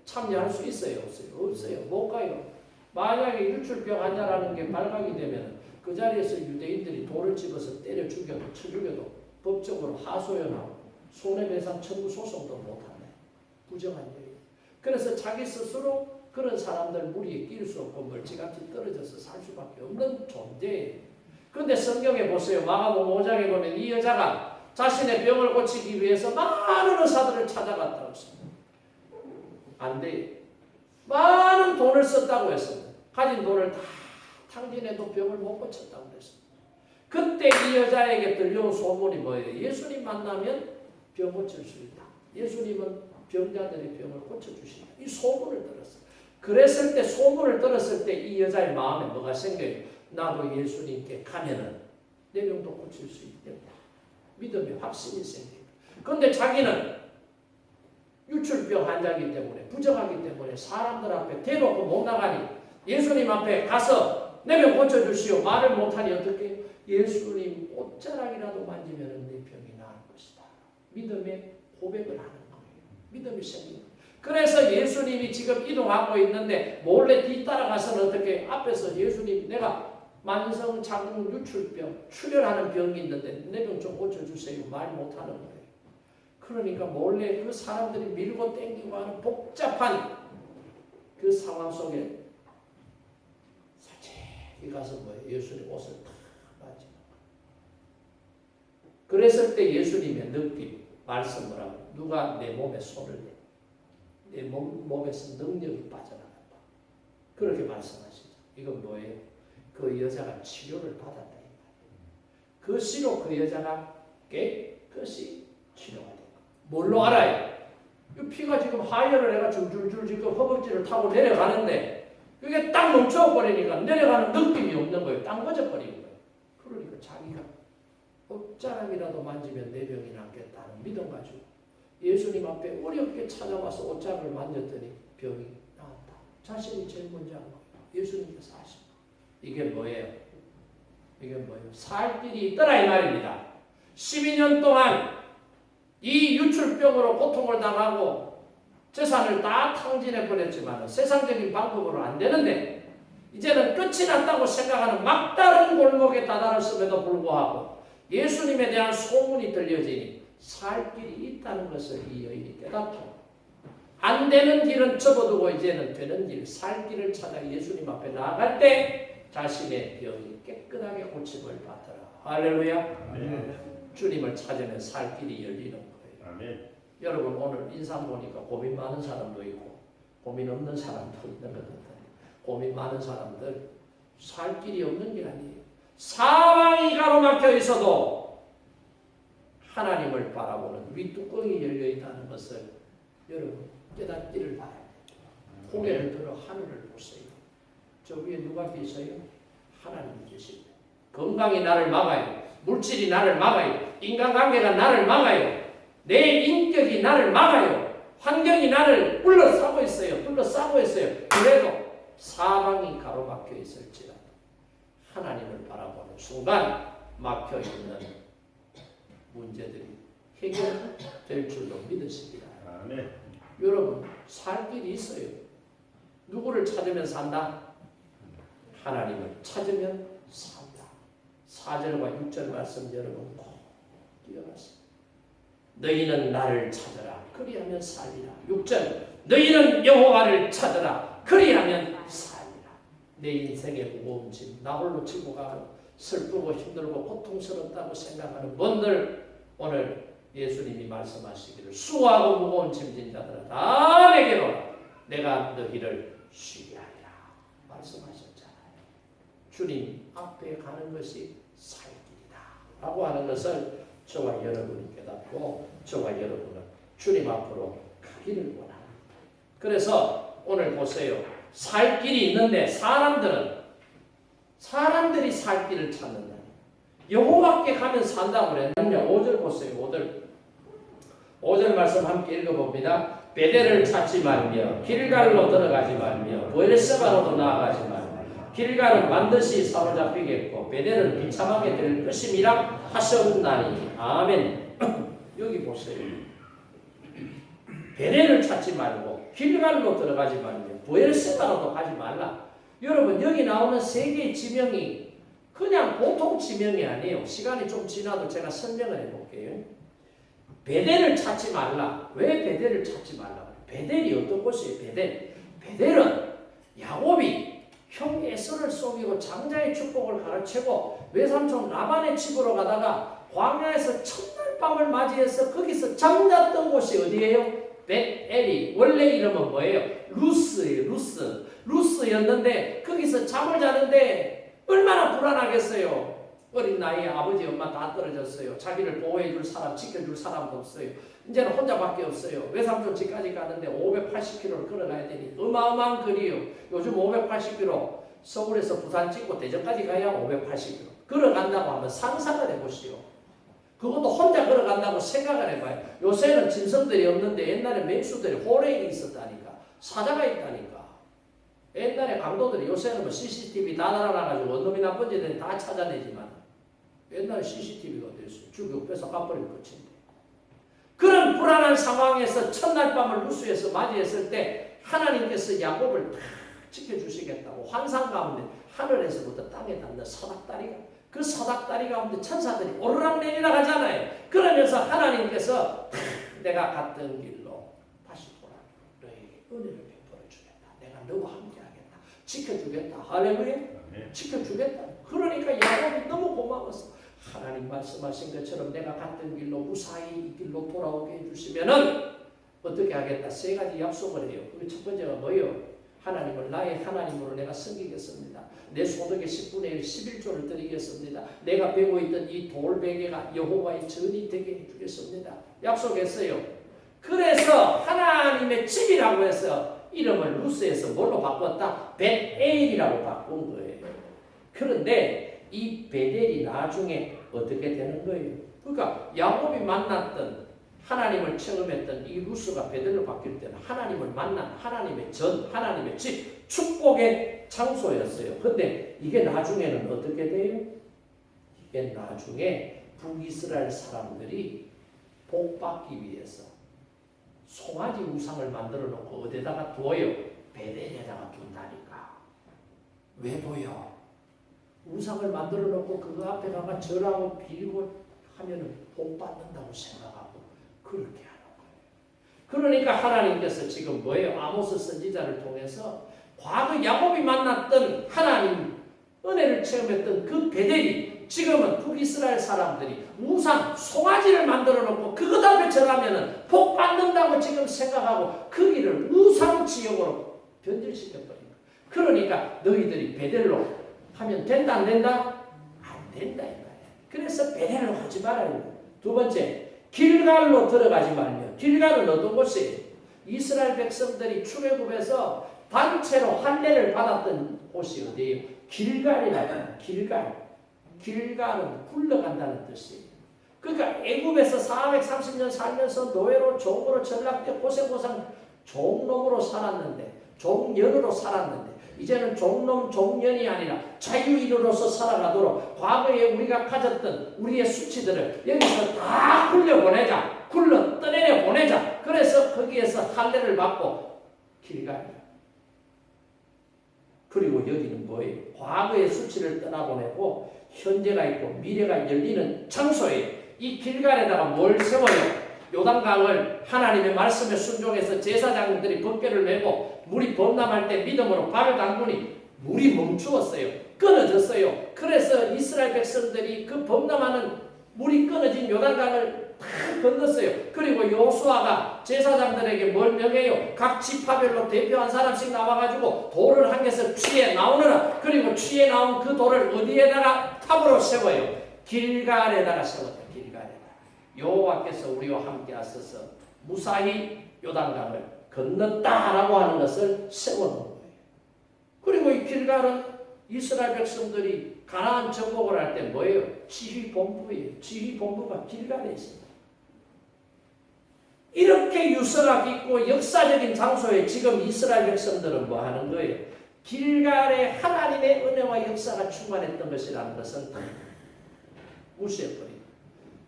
참여할 수 있어요? 없어요? 없어요. 못 가요. 만약에 유출병 환자라는 게 발각이 되면 그 자리에서 유대인들이 돌을 집어서 때려 죽여도 쳐 죽여도 법적으로 하소연하고 손해배상 청구 소송도 못하네. 부정한 일이에요. 그래서 자기 스스로 그런 사람들 무리에 끼일 수 없고 멀찌감치 떨어져서 살 수밖에 없는 존재예요. 그런데 성경에 보세요. 마가복음 5장에 보면 이 여자가 자신의 병을 고치기 위해서 많은 의사들을 찾아갔다고 했습니다. 안 돼요. 많은 돈을 썼다고 했습니다. 가진 돈을 다 탕진해도 병을 못 고쳤다고 했습니다. 그때 이 여자에게 들려온 소문이 뭐예요? 예수님 만나면 병 고칠 수 있다. 예수님은 병자들의 병을 고쳐주신다. 이 소문을 들었어요. 그랬을 때 소문을 들었을 때 이 여자의 마음에 뭐가 생겨요? 나도 예수님께 가면은 내 병도 고칠 수 있겠다. 믿음의 확신이 생겨요. 그런데 자기는 유출병 환자이기 때문에 부정하기 때문에 사람들 앞에 대놓고 못 나가니 예수님 앞에 가서 내 병 고쳐주시오. 말을 못하니 어떻게 예수님 옷자락이라도 만지면 내 병이 나을 것이다. 믿음의 고백을 하는 거예요. 믿음이 생기는 거예요. 그래서 예수님이 지금 이동하고 있는데 몰래 뒤따라가서는 어떻게 앞에서 예수님 내가 만성자궁 유출병 출혈하는 병이 있는데 내 병 좀 고쳐주세요. 말 못하는 거예요. 그러니까 몰래 그 사람들이 밀고 땡기고 하는 복잡한 그 상황 속에 살짝 가서 뭐예요? 예수님 옷을 탁 만지는 거예요. 그랬을 때 예수님의 느낌, 말씀 뭐라고? 누가 내 몸에 손을 대? 내 몸에서 능력이 빠져나간다. 그렇게 말씀하시죠. 이건 뭐예요? 그 여자가 치료를 받았다. 그 시로 그 여자가 깨끗이 치료가 됩니다. 뭘로 알아요? 이 피가 지금 하혈을 해가 줄줄줄 지금 허벅지를 타고 내려가는데 그게 딱 멈춰버리니까 내려가는 느낌이 없는 거예요. 딱 멎어버리는 거예요. 그러니까 자기가 옷자락이라도 만지면 내 병이 낫겠다는 믿음 가지고 예수님 앞에 어렵게 찾아와서 옷자락을 만졌더니 병이 나았다. 자신이 제일 먼저 한 거예요. 예수님께서 하신 거예요. 이게 뭐예요? 이게 뭐예요? 살 길이 있더라 이 말입니다. 12년 동안 이 유출병으로 고통을 당하고 재산을 다 탕진해버렸지만 세상적인 방법으로 안 되는데 이제는 끝이 났다고 생각하는 막다른 골목에 다다랐음에도 불구하고 예수님에 대한 소문이 들려지니 살 길이 있다는 것을 이 여인이 깨닫고 안 되는 길은 접어두고 이제는 되는 길, 살 길을 찾아 예수님 앞에 나아갈 때 자신의 병이 깨끗하게 고침을 받더라. 할렐루야. 아멘. 주님을 찾으면 살 길이 열리는 거예요. 아멘. 여러분 오늘 인상 보니까 고민 많은 사람도 있고 고민 없는 사람도 있는 것 같아요. 고민 많은 사람들 살 길이 없는 게 아니에요. 사방이 가로막혀 있어도 하나님을 바라보는 윗뚜껑이 열려 있다는 것을 여러분 깨닫기를 바랍니다. 고개를 들어 하늘을 보세요. 저 위에 누가 계세요? 하나님이 계십니다. 건강이 나를 막아요. 물질이 나를 막아요. 인간관계가 나를 막아요. 내 인격이 나를 막아요. 환경이 나를 둘러싸고 있어요. 그래도 사방이 가로막혀 있을지라도 하나님을 바라보는 순간 막혀있는 문제들이 해결될 줄로 믿으십니다. 아멘. 여러분 살 길이 있어요. 누구를 찾으면 산다? 하나님을 찾으면 산다. 4절과 6절 말씀 여러분 꼭 기억하세요. 너희는 나를 찾으라 그리하면 살리라. 6절 너희는 여호와를 찾으라 그리하면 살리라. 내 인생의 무거운 짐 나 홀로 지고 가고 슬프고 힘들고 고통스럽다고 생각하는 분들 오늘 예수님이 말씀하시기를 수고하고 무거운 짐진 자들아 다 내게로 오라 내가 너희를 쉬게 하리라 말씀하셨잖아요. 주님 앞에 가는 것이 살 길이다 라고 하는 것을 저와 여러분이 깨닫고 저와 여러분은 주님 앞으로 가기를 원합니다. 그래서 오늘 보세요. 살 길이 있는데 사람들이 살 길을 찾는다. 여호와께 가면 산다고 그랬는데 5절 보세요. 5절 말씀 함께 읽어봅니다. 베델을 찾지 말며 길갈로 들어가지 말며 브엘세바로도 나아가지 말며 길갈은 반드시 사로잡히겠고 베델은 비참하게 될 것임이라 하셨나니 아멘. 여기 보세요. 베델을 찾지 말고 길갈로 들어가지 말며 브엘세바로도 가지 말라. 여러분 여기 나오는 세 개의 지명이 그냥 보통 지명이 아니에요. 시간이 좀 지나도 제가 설명을 해볼게요. 베델을 찾지 말라. 왜 베델을 찾지 말라? 베델이 어떤 곳이에요? 베델은 야곱이 형 에서를 속이고 장자의 축복을 가르치고 외삼촌 라반의 집으로 가다가 광야에서 첫날 밤을 맞이해서 거기서 잠잤던 곳이 어디예요? 벳엘이 원래 이름은 뭐예요? 루스예요. 루스였는데 거기서 잠을 자는데 얼마나 불안하겠어요. 어린 나이에 아버지 엄마 다 떨어졌어요. 자기를 보호해줄 사람 지켜줄 사람도 없어요. 이제는 혼자밖에 없어요. 외삼촌 집까지 가는데 580km를 걸어가야 되니 어마어마한 거리요. 요즘 580km 서울에서 부산 찍고 대전까지 가야 580km 걸어간다고 하면 상상을 해보시오. 그것도 혼자 걸어간다고 생각을 해봐요. 요새는 짐승들이 없는데 옛날에 맹수들이 호랭이 있었다니까. 사자가 있다니까. 옛날에 강도들이 요새는 뭐 CCTV 다 달아놔가지고 어놈이 나쁜지는 다 찾아내지만 옛날에 CCTV가 어땠어요? 죽이고 뺏어 가버리면 끝인데. 그런 불안한 상황에서 첫날 밤을 루스에서 맞이했을 때 하나님께서 야곱을 다 지켜주시겠다고 환상 가운데 하늘에서부터 땅에 닿는 사닥다리가 그 사닥다리 가운데 천사들이 오르락내리락 하잖아요. 그러면서 하나님께서 내가 갔던 길로 다시 돌아 너에게 은혜를 베풀어 주겠다. 내가 너와 함께 하겠다. 지켜주겠다. 할렐루야. 지켜주겠다. 그러니까 야곱이 너무 고마웠어. 하나님 말씀하신 것처럼 내가 갔던 길로 무사히 이 길로 돌아오게 해주시면은 어떻게 하겠다. 세 가지 약속을 해요. 그 첫 번째가 뭐예요? 하나님을 나의 하나님으로 내가 섬기겠습니다. 내 소득의 10분의 1, 11조를 드리겠습니다. 내가 베고 있던 이 돌베개가 여호와의 전이 되게 해주겠습니다. 약속했어요. 그래서 하나님의 집이라고 해서 이름을 루스에서 뭘로 바꿨다? 벳엘이라고 바꾼 거예요. 그런데 이 베델이 나중에 어떻게 되는 거예요? 그러니까 야곱이 만났던 하나님을 체험했던 이 루스가 베델로 바뀔 때는 하나님을 만난 하나님의 전, 하나님의 집, 축복의 장소였어요. 근데 이게 나중에는 어떻게 돼요? 이게 나중에 북이스라엘 사람들이 복받기 위해서 송아지 우상을 만들어 놓고 어디다가 둬요? 베델에다가 둔다니까. 왜 둬요? 우상을 만들어 놓고 그거 앞에 가가 절하고 빌고 하면은 복 받는다고 생각하고 그렇게 하는 거예요. 그러니까 하나님께서 지금 뭐예요? 아모스 선지자를 통해서 과거 야곱이 만났던 하나님 은혜를 체험했던 그 베델이 지금은 북이스라엘 사람들이 우상 송아지를 만들어 놓고 그것 앞에 절하면은 복 받는다고 지금 생각하고 그 길을 우상 지역으로 변질시켜 버린 거예요. 그러니까 너희들이 베델로 하면 된다 안 된다? 안 된다 이 말이에요. 그래서 베델로 하지 말아요. 두 번째 길갈로 들어가지 말며. 길갈은 어떤 곳이에요? 이스라엘 백성들이 출애굽에서 단체로 할례를 받았던 곳이 어디예요? 길갈이라고. 길갈은 굴러간다는 뜻이에요. 그러니까 애굽에서 430년 살면서 노예로 종으로 전락돼 고생고생 종놈으로 살았는데 종년으로 살았는데 이제는 종놈 종년이 아니라 자유인으로서 살아가도록 과거에 우리가 가졌던 우리의 수치들을 여기서 다 굴려보내자. 굴러 떠내려 보내자. 그래서 거기에서 할례를 받고 길가에. 그리고 여기는 뭐예요? 과거의 수치를 떠나보내고 현재가 있고 미래가 열리는 장소에 이 길갈에다가 뭘 세워요? 요단강을 하나님의 말씀에 순종해서 제사장들이 법궤를 메고 물이 범람할 때 믿음으로 발을 담그니 물이 멈추었어요. 끊어졌어요. 그래서 이스라엘 백성들이 그 범람하는 물이 끊어진 요단강을 다 건넜어요. 그리고 여호수아가 제사장들에게 뭘 명해요? 각 지파별로 대표한 사람씩 나와가지고 돌을 한 개씩 취해 나오느라. 그리고 취해 나온 그 돌을 어디에다가 탑으로 세워요? 길갈에다가 세웠다. 길갈에다가. 여호와께서 우리와 함께 하셔서 무사히 요단강을 건넜다라고 하는 것을 세워놓은 거예요. 그리고 이 길갈은 이스라엘 백성들이 가나안 정복을 할 때 뭐예요? 지휘본부예요. 지휘본부가 길갈에 있습니다. 이렇게 유서가 깊고 역사적인 장소에 지금 이스라엘 백성들은 뭐 하는 거예요? 길갈에 하나님의 은혜와 역사가 충만했던 것이라는 것은 다 무시해버립니다.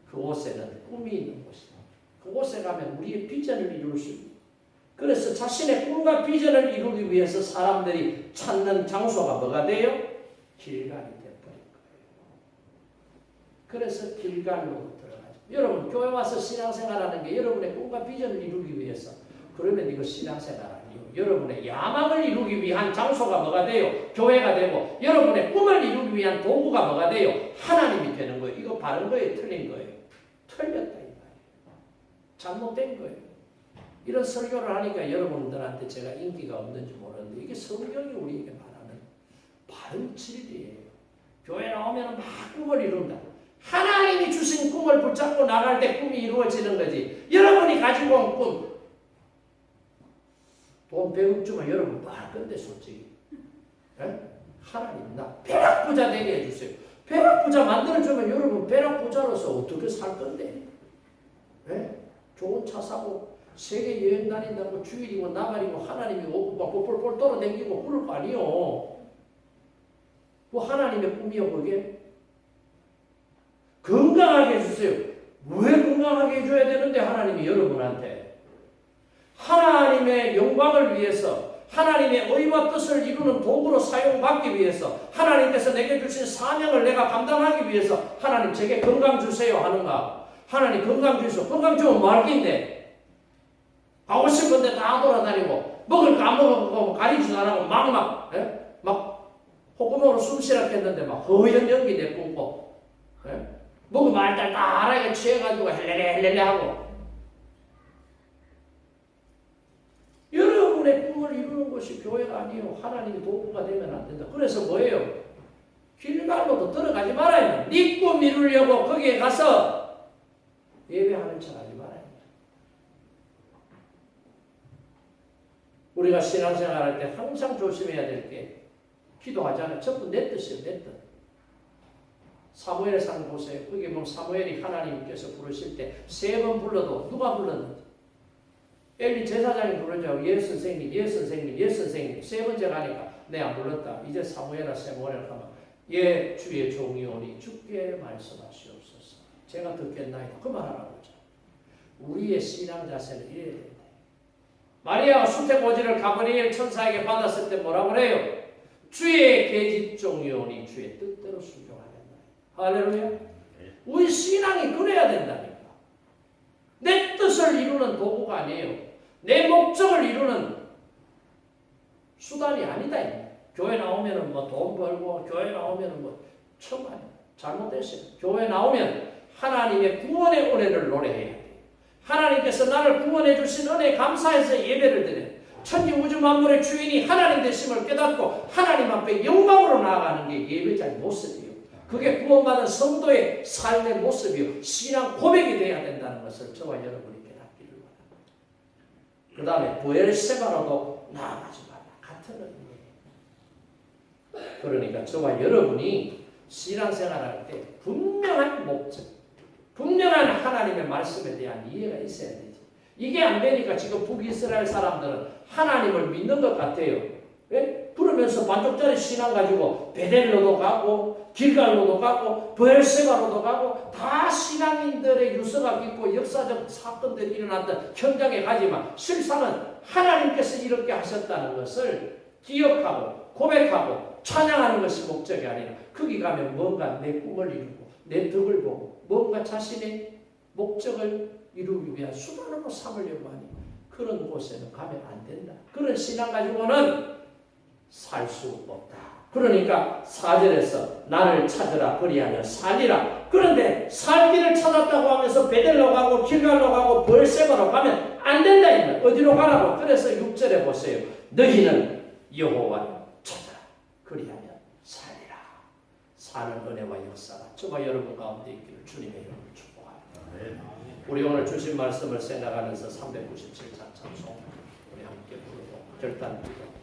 그곳에는 꿈이 있는 곳이다. 그곳에 가면 우리의 비전을 이룰 수 있다. 그래서 자신의 꿈과 비전을 이루기 위해서 사람들이 찾는 장소가 뭐가 돼요? 길갈이 되어버린 거예요. 그래서 길갈로 들어가죠. 여러분 교회 와서 신앙생활하는 게 여러분의 꿈과 비전을 이루기 위해서. 그러면 이거 신앙생활 아니에요. 여러분의 야망을 이루기 위한 장소가 뭐가 돼요? 교회가 되고 여러분의 꿈을 이루기 위한 도구가 뭐가 돼요? 하나님이 되는 거예요. 이거 바른 거예요? 틀린 거예요? 틀렸다 이 말이에요. 잘못된 거예요. 이런 설교를 하니까 여러분들한테 제가 인기가 없는지 모르는데 이게 성경이 우리에게 말하는 바른 진리예요. 교회 나오면 막 꿈을 이룬다. 하나님이 주신 꿈을 붙잡고 나갈 때 꿈이 이루어지는 거지. 여러분이 가지고 온 꿈. 돈 100억 주면 여러분 뭐 할 건데 솔직히. 에? 하나님 나 벼락부자 되게 해주세요. 벼락부자 만들어주면 여러분 벼락부자로서 어떻게 살 건데. 에? 좋은 차 사고 세계 여행 다닌다고 주일이고 나발이고 하나님이 오고 막 뻘뻘 돌아다니고 그럴 거 아니요. 뭐 하나님의 꿈이요 그게? 건강하게 해주세요. 왜 건강하게 해줘야 되는데 하나님이 여러분한테 하나님의 영광을 위해서 하나님의 의와 뜻을 이루는 도구로 사용받기 위해서 하나님께서 내게 주신 사명을 내가 감당하기 위해서 하나님 제게 건강 주세요 하는가? 하나님 건강 주세요. 건강 주면 뭐 할 낀데? 하고 싶은데 다 돌아다니고 먹을 거 안 먹고 가리지도 안 하고 막 호구먹으로 숨쉬라 했는데 막 허연 연기 내뿜고 먹으면 알딸딸하게 취해가지고 헬레레 하고 여러분의 꿈을 이루는 것이 교회가 아니에요. 하나님이 도구가 되면 안 된다. 그래서 뭐예요? 길갈로도 들어가지 말아요. 네 꿈 이루려고 거기에 가서 예배하는 척 하지 말아요. 우리가 신앙생활 할 때 항상 조심해야 될 게 기도하잖아요. 전부 내 뜻이에요. 내 뜻. 사무엘상 보세요. 거기 보면 사무엘이 하나님께서 부르실 때 3번 불러도 누가 불렀는지. 엘리 제사장이 부르죠. 예 선생님, 예 선생님, 예 선생님. 3번째 가니까 내 안 불렀다. 이제 사무엘아 하면 예 주의 종이 오니 주께 말씀하시옵소서. 제가 듣겠나이다. 그만하라고 하죠. 우리의 신앙 자세는 이래야 됩니다. 마리아가 수태고지를 가브리엘 천사에게 받았을 때 뭐라고 그래요? 주의 계집종이 오니 주의 뜻대로 순종하겠나이다. 할렐루야. 우리 신앙이 그래야 된다니까. 내 뜻을 이루는 도구가 아니에요. 내 목적을 이루는 수단이 아니다. 교회 나오면은 뭐 돈 벌고 교회 나오면은 뭐 천만에 잘못됐어요. 교회 나오면 하나님의 구원의 은혜를 노래해야 돼요. 하나님께서 나를 구원해 주신 은혜에 감사해서 예배를 드려요. 천지 우주 만물의 주인이 하나님 되심을 깨닫고 하나님 앞에 영광으로 나아가는 게 예배자의 모습이에요. 그게 구원받은 성도의 삶의 모습이요. 신앙 고백이 되어야 된다는 것을 저와 여러분이 깨닫기를 바랍니다. 그 다음에 부엘세바로도 나아가지 말라. 같은 의미예요. 그러니까 저와 여러분이 신앙생활할 때 분명한 목적, 분명한 하나님의 말씀에 대한 이해가 있어야 되지. 이게 안 되니까 지금 북이스라엘 사람들은 하나님을 믿는 것 같아요. 왜? 그러면서 반쪽짜리 신앙 가지고 베델로도 가고 길갈로도 가고 브엘세바로도 가고 다 신앙인들의 유서가 있고 역사적 사건들이 일어났던 현장에 가지만 실상은 하나님께서 이렇게 하셨다는 것을 기억하고 고백하고 찬양하는 것이 목적이 아니라 거기 가면 뭔가 내 꿈을 이루고 내 덕을 보고 뭔가 자신의 목적을 이루기 위한 수단으로 삼으려고 하니 그런 곳에는 가면 안 된다. 그런 신앙 가지고는 살 수 없다. 그러니까 4절에서 나를 찾으라 그리하면 살리라. 그런데 살 길을 찾았다고 하면서 베델로 가고 길갈로 가고 브엘세바로 가면 안 된다. 이는 어디로 가라고? 그래서 6절에 보세요. 너희는 여호와를 찾아라 그리하면 살리라. 사는 은혜와 역사가 저와 여러분 가운데 있기를 주님의 이름으로 축복합니다. 우리 오늘 주신 말씀을 생각하면서 397장 찬송 우리 함께 부르고 결단드리고